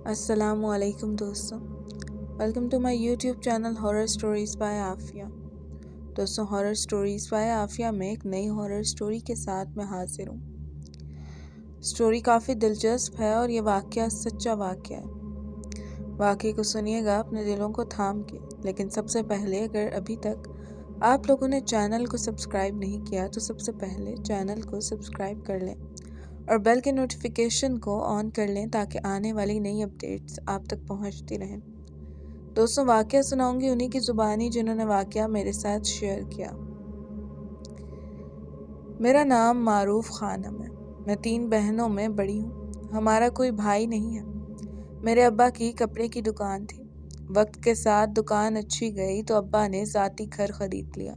السلام علیکم دوستوں، welcome to my YouTube channel horror stories by Afia. دوستوں، ہارر سٹوریز بائی عافیہ میں ایک نئی ہارر سٹوری کے ساتھ میں حاضر ہوں۔ سٹوری کافی دلچسپ ہے اور یہ واقعہ سچا واقعہ ہے۔ واقعے کو سنیے گا اپنے دلوں کو تھام کے، لیکن سب سے پہلے اگر ابھی تک آپ لوگوں نے چینل کو سبسکرائب نہیں کیا تو سب سے پہلے چینل کو سبسکرائب کر لیں اور بیل کے نوٹیفیکیشن کو آن کر لیں تاکہ آنے والی نئی اپڈیٹس آپ تک پہنچتی رہیں۔ دوستوں، واقعہ سناؤں گی انہی کی زبانی جنہوں نے واقعہ میرے ساتھ شیئر کیا۔ میرا نام معروف خانم ہے۔ میں 3 بہنوں میں بڑی ہوں۔ ہمارا کوئی بھائی نہیں ہے۔ میرے ابا کی کپڑے کی دکان تھی۔ وقت کے ساتھ دکان اچھی گئی تو ابا نے ذاتی گھر خرید لیا۔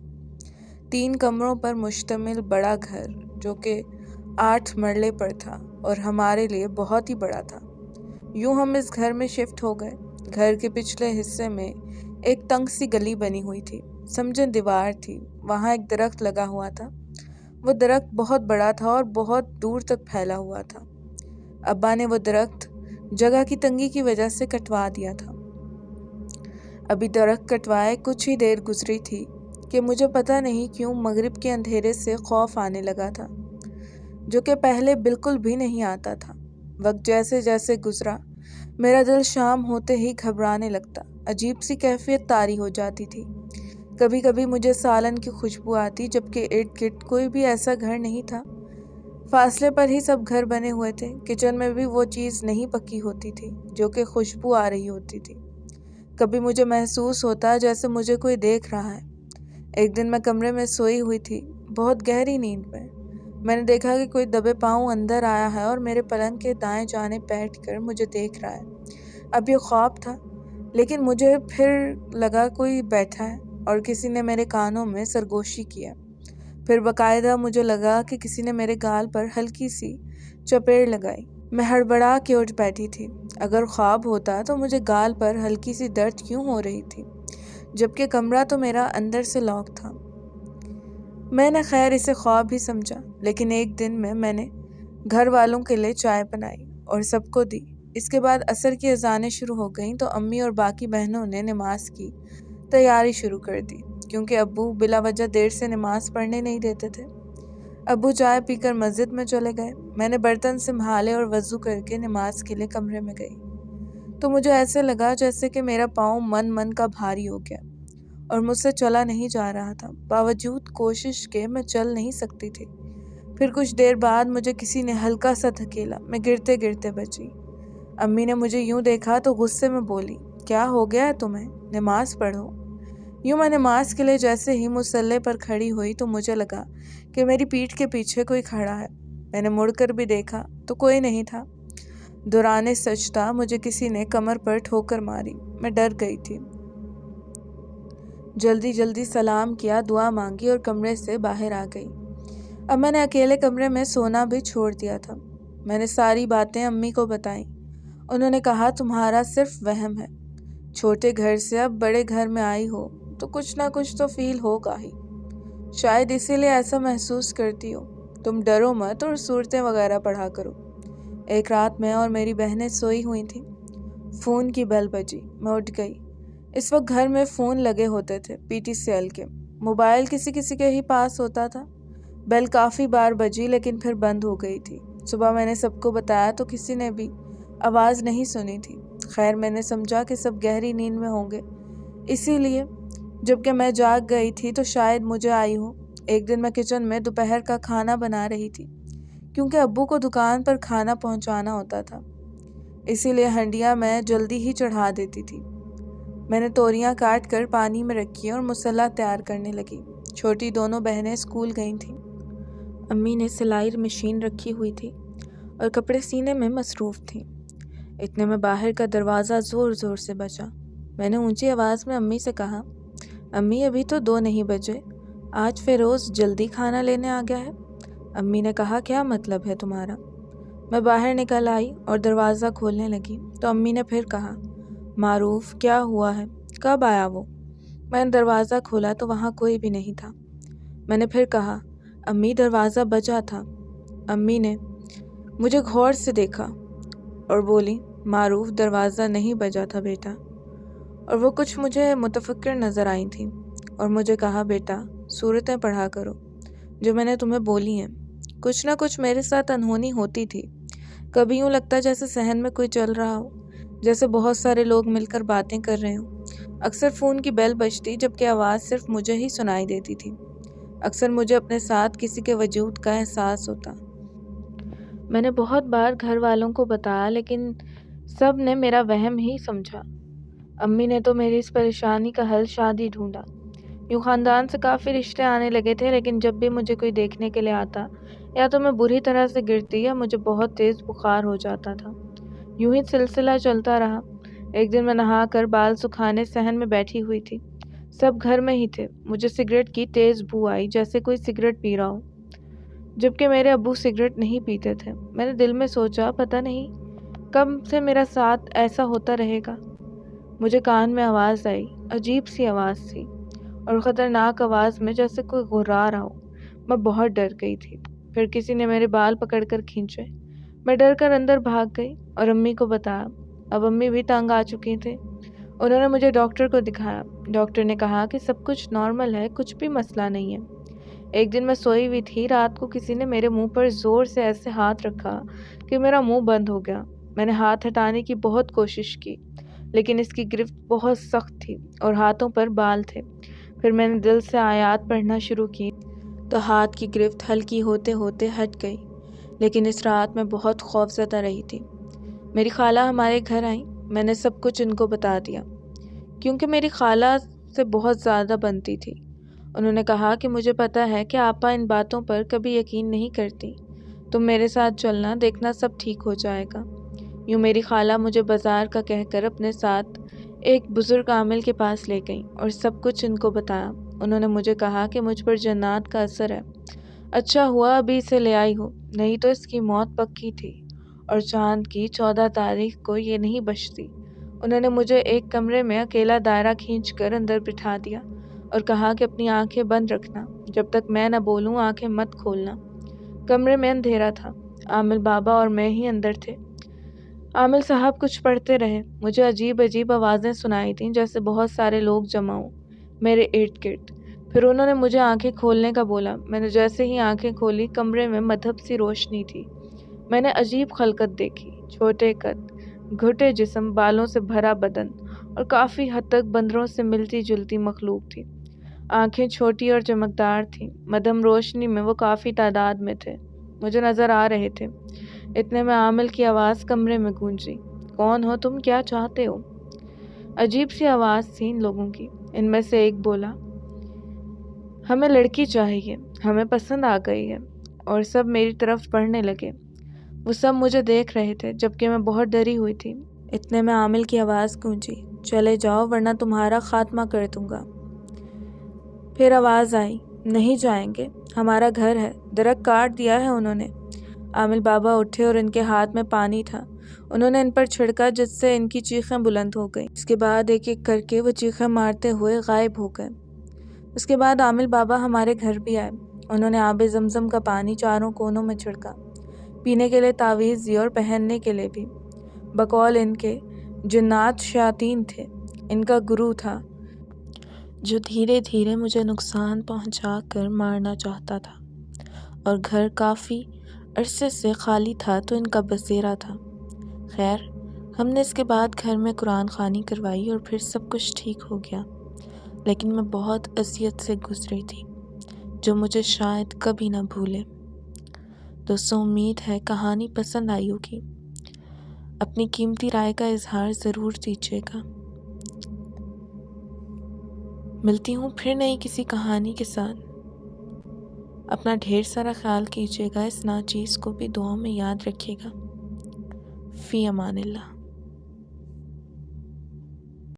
3 کمروں پر مشتمل بڑا گھر جو کہ 8 مرلے پر تھا اور ہمارے لیے بہت ہی بڑا تھا۔ یوں ہم اس گھر میں شفٹ ہو گئے۔ گھر کے پچھلے حصے میں ایک تنگ سی گلی بنی ہوئی تھی، سمجھیں دیوار تھی۔ وہاں ایک درخت لگا ہوا تھا۔ وہ درخت بہت بڑا تھا اور بہت دور تک پھیلا ہوا تھا۔ ابا نے وہ درخت جگہ کی تنگی کی وجہ سے کٹوا دیا تھا۔ ابھی درخت کٹوائے کچھ ہی دیر گزری تھی کہ مجھے پتہ نہیں کیوں مغرب کے اندھیرے سے خوف آنے لگا تھا، جو کہ پہلے بالکل بھی نہیں آتا تھا۔ وقت جیسے جیسے گزرا، میرا دل شام ہوتے ہی گھبرانے لگتا۔ عجیب سی کیفیت طاری ہو جاتی تھی۔ کبھی کبھی مجھے سالن کی خوشبو آتی، جبکہ ارد گرد کوئی بھی ایسا گھر نہیں تھا۔ فاصلے پر ہی سب گھر بنے ہوئے تھے۔ کچن میں بھی وہ چیز نہیں پکی ہوتی تھی جو کہ خوشبو آ رہی ہوتی تھی۔ کبھی مجھے محسوس ہوتا جیسے مجھے کوئی دیکھ رہا ہے۔ ایک دن میں کمرے میں سوئی ہوئی تھی، بہت گہری نیند میں۔ میں نے دیکھا کہ کوئی دبے پاؤں اندر آیا ہے اور میرے پلنگ کے دائیں جانب بیٹھ کر مجھے دیکھ رہا ہے۔ اب یہ خواب تھا، لیکن مجھے پھر لگا کوئی بیٹھا ہے اور کسی نے میرے کانوں میں سرگوشی کیا۔ پھر باقاعدہ مجھے لگا کہ کسی نے میرے گال پر ہلکی سی چپیڑ لگائی۔ میں ہڑبڑا کے اٹھ بیٹھی تھی۔ اگر خواب ہوتا تو مجھے گال پر ہلکی سی درد کیوں ہو رہی تھی، جبکہ کمرہ تو میرا اندر سے لاک تھا۔ میں نے خیر اسے خواب ہی سمجھا، لیکن ایک دن میں نے گھر والوں کے لیے چائے بنائی اور سب کو دی۔ اس کے بعد عصر کی اذانیں شروع ہو گئیں تو امی اور باقی بہنوں نے نماز کی تیاری شروع کر دی، کیونکہ ابو بلا وجہ دیر سے نماز پڑھنے نہیں دیتے تھے۔ ابو چائے پی کر مسجد میں چلے گئے۔ میں نے برتن سنبھالے اور وضو کر کے نماز کے لیے کمرے میں گئی تو مجھے ایسے لگا جیسے کہ میرا پاؤں من کا بھاری ہو گیا اور مجھ سے چلا نہیں جا رہا تھا۔ باوجود کوشش کے میں چل نہیں سکتی تھی۔ پھر کچھ دیر بعد مجھے کسی نے ہلکا سا دھکیلا۔ میں گرتے گرتے بچی۔ امی نے مجھے یوں دیکھا تو غصے میں بولی، کیا ہو گیا ہے تمہیں؟ نماز پڑھو۔ یوں میں نماز کے لیے جیسے ہی مصلی پر کھڑی ہوئی تو مجھے لگا کہ میری پیٹھ کے پیچھے کوئی کھڑا ہے۔ میں نے مڑ کر بھی دیکھا تو کوئی نہیں تھا۔ دوران سجدہ مجھے کسی نے کمر پر ٹھوکر ماری۔ میں ڈر گئی تھی۔ جلدی سلام کیا، دعا مانگی اور کمرے سے باہر آ گئی۔ اب میں نے اکیلے کمرے میں سونا بھی چھوڑ دیا تھا۔ میں نے ساری باتیں امی کو بتائیں۔ انہوں نے کہا، تمہارا صرف وہم ہے۔ چھوٹے گھر سے اب بڑے گھر میں آئی ہو تو کچھ نہ کچھ تو فیل ہوگا ہی، شاید اسی لیے ایسا محسوس کرتی ہو۔ تم ڈرو مت اور صورتیں وغیرہ پڑھا کرو۔ ایک رات میں اور میری بہنیں سوئی ہوئی تھیں۔ فون کی بیل بجی۔ میں اٹھ گئی۔ اس وقت گھر میں فون لگے ہوتے تھے، PTCL کے۔ موبائل کسی کسی کے ہی پاس ہوتا تھا۔ بیل کافی بار بجی لیکن پھر بند ہو گئی تھی۔ صبح میں نے سب کو بتایا تو کسی نے بھی آواز نہیں سنی تھی۔ خیر میں نے سمجھا کہ سب گہری نیند میں ہوں گے، اسی لیے جبکہ میں جاگ گئی تھی تو شاید مجھے آئی ہو۔ ایک دن میں کچن میں دوپہر کا کھانا بنا رہی تھی، کیونکہ ابو کو دکان پر کھانا پہنچانا ہوتا تھا، اسی لیے ہنڈیاں میں جلدی ہی چڑھا دیتی تھی۔ میں نے توریاں کاٹ کر پانی میں رکھی اور مصلی تیار کرنے لگی۔ چھوٹی دونوں بہنیں اسکول گئی تھیں۔ امی نے سلائی مشین رکھی ہوئی تھی اور کپڑے سینے میں مصروف تھیں۔ اتنے میں باہر کا دروازہ زور زور سے بجا۔ میں نے اونچی آواز میں امی سے کہا، امی ابھی تو 2 نہیں بجے، آج فیروز جلدی کھانا لینے آ گیا ہے۔ امی نے کہا، کیا مطلب ہے تمہارا؟ میں باہر نکل آئی اور دروازہ کھولنے لگی تو امی نے پھر کہا، معروف کیا ہوا ہے، کب آیا وہ؟ میں نے دروازہ کھولا تو وہاں کوئی بھی نہیں تھا۔ میں نے پھر کہا، امی دروازہ بجا تھا۔ امی نے مجھے غور سے دیکھا اور بولی، معروف دروازہ نہیں بجا تھا بیٹا، اور وہ کچھ مجھے متفکر نظر آئی تھیں اور مجھے کہا بیٹا سورتیں پڑھا کرو جو میں نے تمہیں بولی ہیں۔ کچھ نہ کچھ میرے ساتھ انہونی ہوتی تھی، کبھی یوں لگتا جیسے صحن میں کوئی چل رہا ہو، جیسے بہت سارے لوگ مل کر باتیں کر رہے ہوں۔ اکثر فون کی بیل بجتی جبکہ آواز صرف مجھے ہی سنائی دیتی تھی۔ اکثر مجھے اپنے ساتھ کسی کے وجود کا احساس ہوتا۔ میں نے بہت بار گھر والوں کو بتایا لیکن سب نے میرا وہم ہی سمجھا۔ امی نے تو میری اس پریشانی کا حل شادی ڈھونڈا۔ یوں خاندان سے کافی رشتے آنے لگے تھے، لیکن جب بھی مجھے کوئی دیکھنے کے لیے آتا یا تو میں بری طرح سے گرتی یا مجھے بہت تیز بخار ہو جاتا تھا۔ یوں ہی سلسلہ چلتا رہا۔ ایک دن میں نہا کر بال سکھانے صحن میں بیٹھی ہوئی تھی، سب گھر میں ہی تھے۔ مجھے سگریٹ کی تیز بو آئی جیسے کوئی سگریٹ پی رہا ہو، جبکہ میرے ابو سگریٹ نہیں پیتے تھے۔ میں نے دل میں سوچا پتہ نہیں کب سے میرا ساتھ ایسا ہوتا رہے گا۔ مجھے کان میں آواز آئی، عجیب سی آواز تھی اور خطرناک آواز میں جیسے کوئی غرا رہا ہو۔ میں بہت ڈر گئی تھی۔ پھر کسی نے میرے بال پکڑ کر کھینچے۔ میں ڈر کر اندر بھاگ گئی اور امی کو بتایا۔ اب امی بھی تنگ آ چکی تھے۔ انہوں نے مجھے ڈاکٹر کو دکھایا۔ ڈاکٹر نے کہا کہ سب کچھ نارمل ہے، کچھ بھی مسئلہ نہیں ہے۔ ایک دن میں سوئی ہوئی تھی، رات کو کسی نے میرے منہ پر زور سے ایسے ہاتھ رکھا کہ میرا منہ بند ہو گیا۔ میں نے ہاتھ ہٹانے کی بہت کوشش کی لیکن اس کی گرفت بہت سخت تھی اور ہاتھوں پر بال تھے۔ پھر میں نے دل سے آیات پڑھنا شروع کی تو ہاتھ کی گرفت ہلکی ہوتے ہوتے ہٹ گئی، لیکن اس رات میں بہت خوفزدہ رہی تھی۔ میری خالہ ہمارے گھر آئیں، میں نے سب کچھ ان کو بتا دیا کیونکہ میری خالہ سے بہت زیادہ بنتی تھی۔ انہوں نے کہا کہ مجھے پتہ ہے کہ آپا ان باتوں پر کبھی یقین نہیں کرتی، تم میرے ساتھ چلنا، دیکھنا سب ٹھیک ہو جائے گا۔ یوں میری خالہ مجھے بازار کا کہہ کر اپنے ساتھ ایک بزرگ عامل کے پاس لے گئیں اور سب کچھ ان کو بتایا۔ انہوں نے مجھے کہا کہ مجھ پر جنات کا اثر ہے، اچھا ہوا ابھی اسے لے آئی ہو، نہیں تو اس کی موت پکی تھی اور چاند کی 14 تاریخ کو یہ نہیں بچتی۔ انہوں نے مجھے ایک کمرے میں اکیلا دائرہ کھینچ کر اندر بٹھا دیا اور کہا کہ اپنی آنکھیں بند رکھنا، جب تک میں نہ بولوں آنکھیں مت کھولنا۔ کمرے میں اندھیرا تھا، عامل بابا اور میں ہی اندر تھے۔ عامل صاحب کچھ پڑھتے رہے۔ مجھے عجیب عجیب آوازیں سنائی تھیں جیسے بہت سارے لوگ جمع ہوں میرے ارد گرد۔ پھر انہوں نے مجھے آنکھیں کھولنے کا بولا۔ میں نے جیسے ہی آنکھیں کھولی کمرے میں مدھب سی روشنی تھی۔ میں نے عجیب خلقت دیکھی، چھوٹے قد، گھٹے جسم، بالوں سے بھرا بدن اور کافی حد تک بندروں سے ملتی جلتی مخلوق تھی۔ آنکھیں چھوٹی اور چمکدار تھیں، مدھم روشنی میں وہ کافی تعداد میں تھے، مجھے نظر آ رہے تھے۔ اتنے میں عامل کی آواز کمرے میں گونجی، کون ہو تم، کیا چاہتے ہو؟ عجیب سی آواز تھی ان لوگوں کی۔ ان میں سے ایک بولا، ہمیں لڑکی چاہیے، ہمیں پسند آ گئی ہے، اور سب میری طرف بڑھنے لگے۔ وہ سب مجھے دیکھ رہے تھے جبکہ میں بہت ڈری ہوئی تھی۔ اتنے میں عامل کی آواز گونجی، چلے جاؤ ورنہ تمہارا خاتمہ کر دوں گا۔ پھر آواز آئی، نہیں جائیں گے، ہمارا گھر ہے، درخت کاٹ دیا ہے انہوں نے۔ عامل بابا اٹھے اور ان کے ہاتھ میں پانی تھا، انہوں نے ان پر چھڑکا جس سے ان کی چیخیں بلند ہو گئیں۔ اس کے بعد ایک ایک کر کے وہ چیخیں مارتے ہوئے غائب ہو گئے۔ اس کے بعد عامل بابا ہمارے گھر بھی آئے۔ انہوں نے آب زمزم کا پانی چاروں کونوں میں چھڑکا، پینے کے لیے تعویذ دی اور پہننے کے لیے بھی۔ بقول ان کے جنات شیاطین تھے، ان کا گرو تھا جو دھیرے دھیرے مجھے نقصان پہنچا کر مارنا چاہتا تھا، اور گھر کافی عرصے سے خالی تھا تو ان کا بسیرا تھا۔ خیر، ہم نے اس کے بعد گھر میں قرآن خوانی کروائی اور پھر سب کچھ ٹھیک ہو گیا، لیکن میں بہت اذیت سے گزری تھی جو مجھے شاید کبھی نہ بھولے۔ دوستوں، امید ہے کہانی پسند آئی ہوگی۔ اپنی قیمتی رائے کا اظہار ضرور دیجیے گا۔ ملتی ہوں پھر نئی کسی کہانی کے ساتھ۔ اپنا ڈھیر سارا خیال کیجیے گا، اس ناچیز کو بھی دعاؤں میں یاد رکھیے گا۔ فی امان اللہ۔